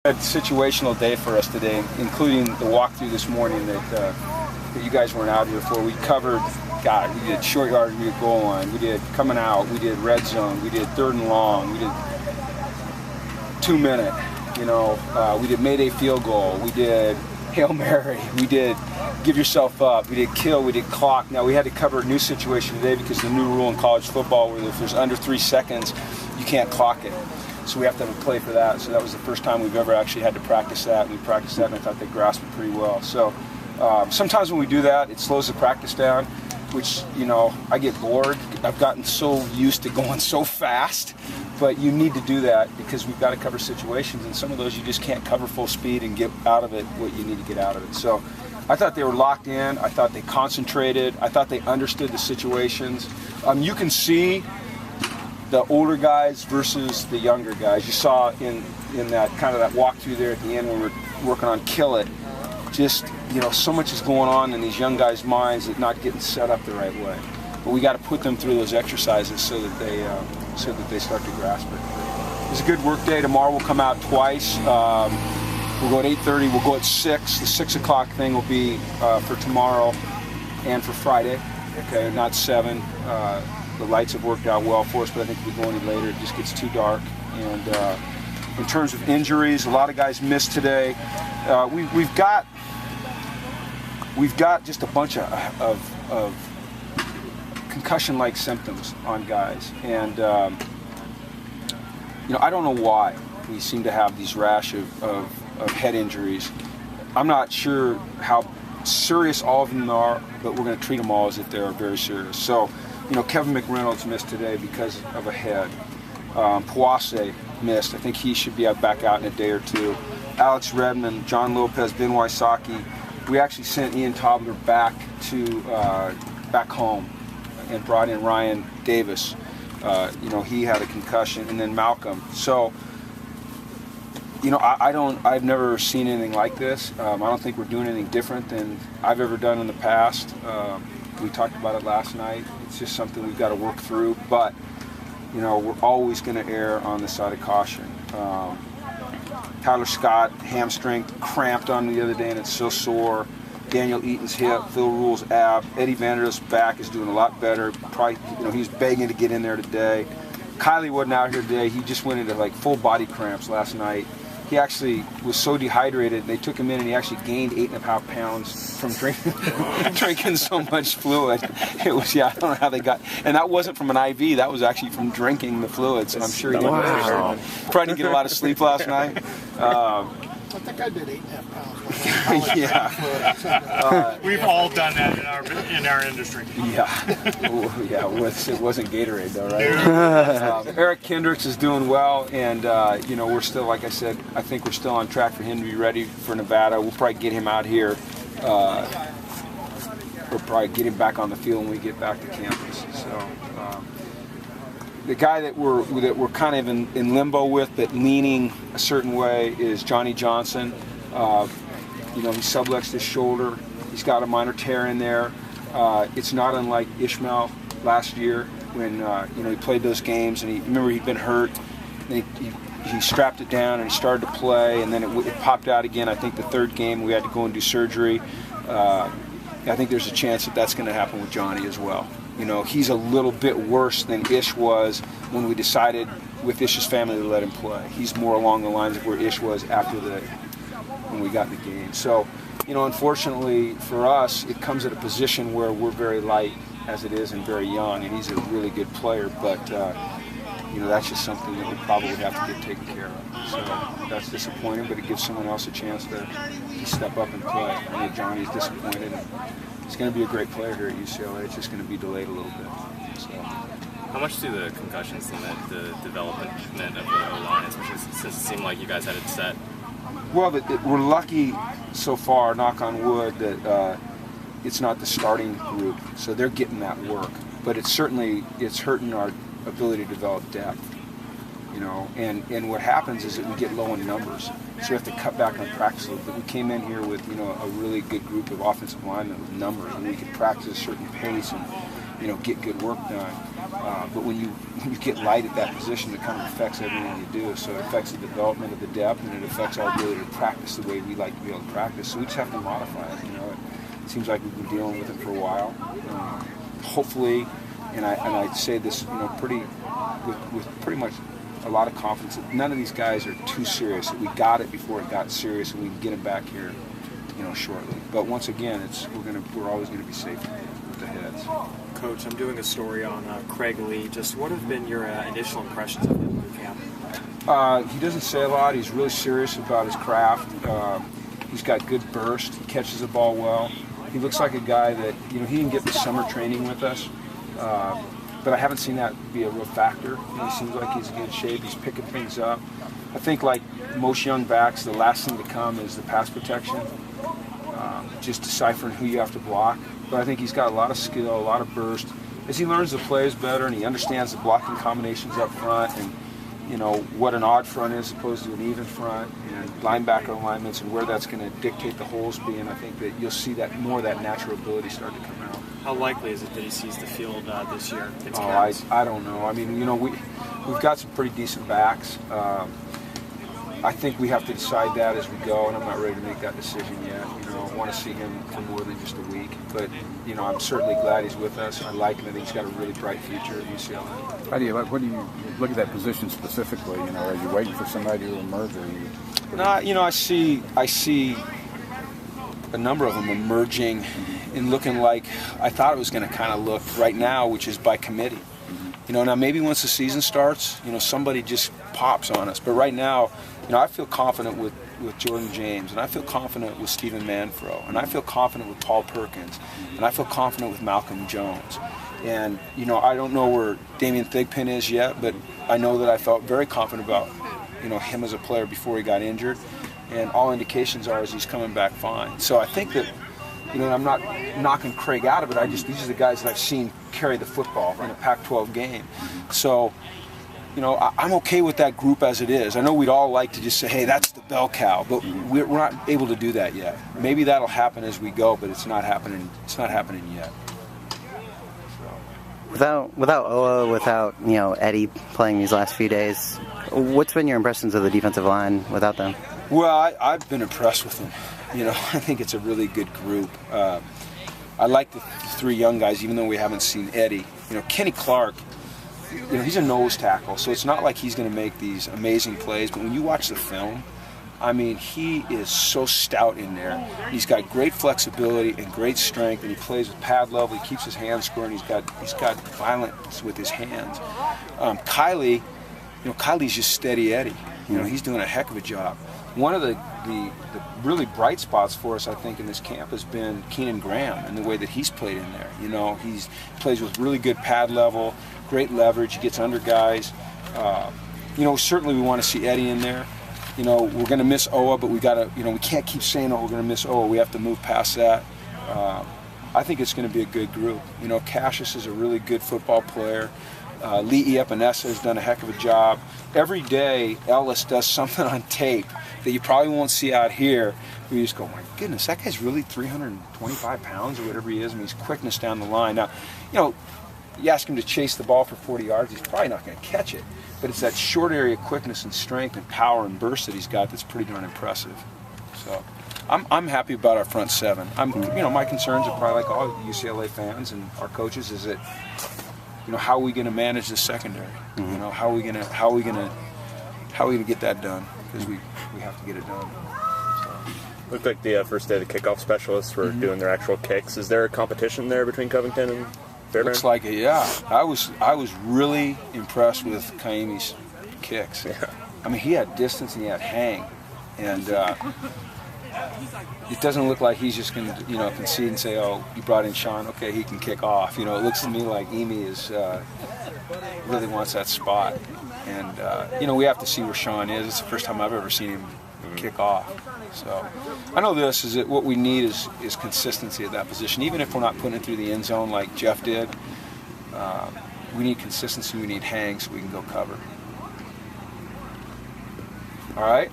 A situational day for us today, including the walkthrough this morning that you guys weren't out here for. We covered, God, we did short yard, we did goal line, we did coming out, we did red zone, we did third and long, we did 2 minute, we did Mayday field goal, we did Hail Mary, we did give yourself up, we did kill, we did clock. Now we had to cover a new situation today because of the new rule in college football where if there's under 3 seconds, you can't clock it. So we have to have a play for that. So that was the first time we've ever actually had to practice that. And we practiced that, and I thought they grasped it pretty well. So sometimes when we do that, it slows the practice down, which, I get bored. I've gotten so used to going so fast. But you need to do that because we've got to cover situations, and some of those you just can't cover full speed and get out of it what you need to get out of it. So I thought they were locked in. I thought they concentrated. I thought they understood the situations. You can see the older guys versus the younger guys. You saw in that kind of that walkthrough there at the end when we were working on Kill It, just, so much is going on in these young guys' minds that not getting set up the right way. But we got to put them through those exercises so that they start to grasp it. It was a good work day. Tomorrow we'll come out twice. We'll go at 8:30. We'll go at 6. The 6 o'clock thing will be for tomorrow and for Friday. Okay, not 7. The lights have worked out well for us, but I think if we go any later, it just gets too dark. And in terms of injuries, a lot of guys missed today. We've got just a bunch of concussion-like symptoms on guys, and I don't know why we seem to have these rash of head injuries. I'm not sure how serious all of them are, but we're going to treat them all as if they are very serious. So, Kevin McReynolds missed today because of a head. Poise missed. I think he should be back out in a day or two. Alex Redmond, John Lopez, Ben Wysocki. We actually sent Ian Tobler back home and brought in Ryan Davis. He had a concussion, and then Malcolm. So, I've never seen anything like this. I don't think we're doing anything different than I've ever done in the past. We talked about it last night. It's just something we've got to work through, but we're always going to err on the side of caution. Tyler Scott, hamstring, cramped on the other day, and it's so sore. Daniel Eaton's hip, Phil Rule's ab, Eddie Vander's back is doing a lot better. Probably, he was begging to get in there today. Kylie wasn't out here today. He just went into full body cramps last night. He actually was so dehydrated, they took him in and he actually gained 8.5 pounds from drinking so much fluid. It was, I don't know how they got, and that wasn't from an IV, that was actually from drinking the fluids. And I'm sure he didn't. Wow. Probably didn't get a lot of sleep last night. I think I did 8.5 pounds. Yeah. We've all done that in our industry. Yeah. Ooh, yeah. It wasn't Gatorade though, right? Eric Kendricks is doing well, and we're still, like I said, I think we're still on track for him to be ready for Nevada. We'll probably get him out here. We'll probably get him back on the field when we get back to campus. So. The guy that we're kind of in limbo with, but leaning a certain way, is Johnny Johnson. He sublexed his shoulder. He's got a minor tear in there. It's not unlike Ishmael last year when he played those games, and he'd been hurt. And he strapped it down and he started to play, and then it popped out again. I think the third game we had to go and do surgery. I think there's a chance that that's going to happen with Johnny as well. He's a little bit worse than Ish was when we decided with Ish's family to let him play. He's more along the lines of where Ish was when we got in the game. So, unfortunately for us, it comes at a position where we're very light as it is and very young, and he's a really good player, but that's just something that we probably have to get taken care of. So that's disappointing, but it gives someone else a chance to step up and play. I know Johnny's disappointed. He's going to be a great player here at UCLA. It's just going to be delayed a little bit. So. How much do the concussions limit the development of the O-line, especially since it seemed like you guys had it set? Well, we're lucky so far, knock on wood, that it's not the starting group, so they're getting that work. But it's hurting our ability to develop depth. And what happens is that we get low in numbers, so we have to cut back on practice a little bit. We came in here with a really good group of offensive linemen with numbers, and we could practice a certain pace, get good work done. But when you get light at that position, it kind of affects everything you do. So it affects the development of the depth, and it affects our ability to practice the way we like to be able to practice. So we just have to modify it. It seems like we've been dealing with it for a while. Hopefully, and I say this, with pretty much a lot of confidence that none of these guys are too serious. That we got it before it got serious, and we can get them back here, shortly. But once again, we're always going to be safe with the heads. Coach, I'm doing a story on Craig Lee. Just what have been your initial impressions of him in camp? He doesn't say a lot. He's really serious about his craft. He's got good burst. He catches the ball well. He looks like a guy that, he didn't get the summer training with us, but I haven't seen that be a real factor. He seems like he's in good shape. He's picking things up. I think like most young backs, the last thing to come is the pass protection, just deciphering who you have to block. But I think he's got a lot of skill, a lot of burst. As he learns the plays better and he understands the blocking combinations up front and, what an odd front is opposed to an even front and linebacker alignments and where that's going to dictate the holes being, I think that you'll see that more of that natural ability start to come out. How likely is it that he sees the field this year? I don't know. I mean, we've got some pretty decent backs. I think we have to decide that as we go, and I'm not ready to make that decision yet. I want to see him for more than just a week. But, I'm certainly glad he's with us. I like him. I think he's got a really bright future at UCLA. What do you look at that position specifically? Are you waiting for somebody to emerge? Or are you? No, I see a number of them emerging and looking like I thought it was going to kind of look right now, which is by committee. Now maybe once the season starts, somebody just pops on us. But right now, I feel confident with Jordan James, and I feel confident with Stephen Manfro, and I feel confident with Paul Perkins, and I feel confident with Malcolm Jones. And, I don't know where Damian Thigpen is yet, but I know that I felt very confident about, him as a player before he got injured. And all indications are is he's coming back fine. So I think that, I'm not knocking Craig out of it. These are the guys that I've seen carry the football in a Pac-12 game. So, I'm okay with that group as it is. I know we'd all like to just say, hey, that's the bell cow, but we're not able to do that yet. Maybe that'll happen as we go, but it's not happening. It's not happening yet. Without Oa, without Eddie playing these last few days, what's been your impressions of the defensive line without them? Well, I've been impressed with them. I think it's a really good group. I like the three young guys, even though we haven't seen Eddie. Kenny Clark, he's a nose tackle, so it's not like he's going to make these amazing plays. But when you watch the film, he is so stout in there. He's got great flexibility and great strength, and he plays with pad level. He keeps his hands square, and he's got violence with his hands. Kylie's just steady Eddie. He's doing a heck of a job. One of the really bright spots for us, I think, in this camp has been Keenan Graham and the way that he's played in there. He plays with really good pad level, great leverage, he gets under guys. Certainly we want to see Eddie in there. We're going to miss Oa, but we can't keep saying, we're going to miss Oa. We have to move past that. I think it's going to be a good group. Cassius is a really good football player. Lee Epinesa has done a heck of a job. Every day, Ellis does something on tape that you probably won't see out here. We just go, my goodness, that guy's really 325 pounds or whatever he is. His quickness down the line. Now, you ask him to chase the ball for 40 yards, he's probably not going to catch it. But it's that short area quickness and strength and power and burst that he's got that's pretty darn impressive. So I'm happy about our front seven. My concerns are probably like all UCLA fans and our coaches is that, how are we going to manage the secondary? How are we going to get that done? Because we have to get it done. Looked like the first day the kickoff specialists were doing their actual kicks. Is there a competition there between Covington and Fairbairn? Looks like it, yeah. I was really impressed with Kaimi's kicks. Yeah. He had distance and he had hang, and it doesn't look like he's just going to concede and say, oh, you brought in Sean, okay, he can kick off. It looks to me like Emi is really wants that spot, and we have to see where Sean is. It's the first time I've ever seen him kick off. So I know this is that what we need is consistency at that position. Even if we're not putting it through the end zone like Jeff did, we need consistency. We need hang so we can go cover. All right.